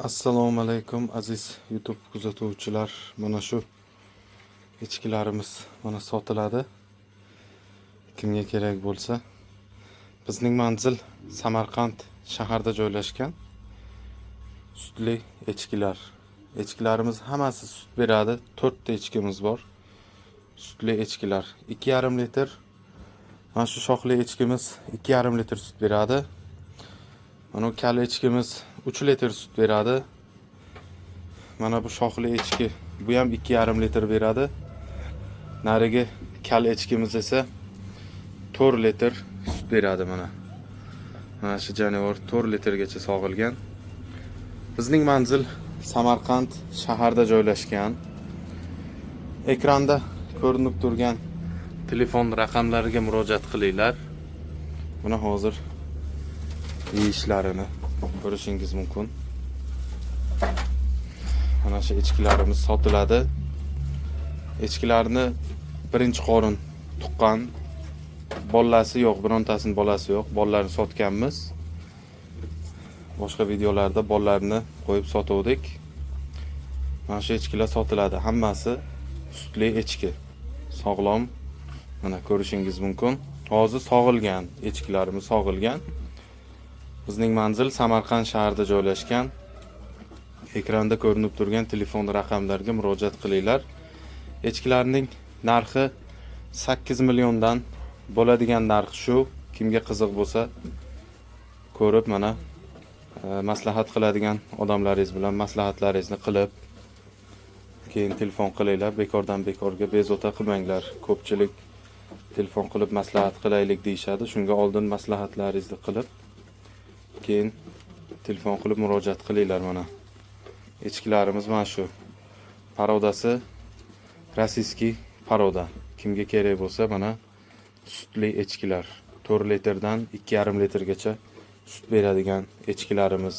Assalomu alaykum aziz YouTube kuzatuvchilar. Mana shu echkilarimiz mana sotiladi. Kimga kerak bo'lsa, bizning manzil Samarqand shaharda joylashgan. Sutli echkilar. Echkilarimiz hammasi sut beradi. 4 ta echkimiz bor. Sutli echkilar 2,5 litr. Mana shu shoxli echkimiz 2,5 litr sut beradi. Mana bu kal echkimiz 3 litr sut beradi. Mana bu shoxli echki, bu ham 2,5 litr beradi. Narigi kal echkimiz esa 4 litr sut beradi mana. Mana shu jonivor 4 litrgacha sog'ilgan. Bizning manzil Samarqand shaharda joylashgan. Ekranda ko'rinib turgan telefon raqamlariga murojaat qilinglar. Buni hozir yeyishlarini ko'rishingiz mumkin. Mana shu echkilarimiz sotiladi. Echkilarni birinchi qorin tuqqan. Bolasi yo'q, birontasinin bolasi yo'q. Bollarni sotganmiz. Boshqa videolarda bollarni qo'yib sotuvdik. Mana shu echkilar sotiladi. Hammasi sutli echki. Sog'lom. Mana ko'rishingiz mumkin. Hozir sog'ilgan, echkilarimiz sog'ilgan. Bizning manzil Samarqand shahrida joylashgan. Ekranda ko'rinib turgan telefon raqamlariga murojaat qilinglar. Echkilarning narxi 8 milliondan bo'ladigan narx shu. Kimga qiziq bo'lsa, ko'rib mana maslahat qiladigan odamlaringiz bilan maslahatlaringizni qilib, keyin telefon qilinglar. Bekordan bekorga bezovta qilmanglar. Ko'pchilik telefon qilib maslahat qilaylik deyshadi. Shunga oldin maslahatlaringizni qilib, keyin telefon qilib murojaat qilinglar mana. Echkilarimiz mana shu. Parodasi rossiyskiy paroda. Kimga kerak bo'lsa mana sutli echkilar. 4 litrdan 2,5 litrgacha sut beradigan echkilarimiz.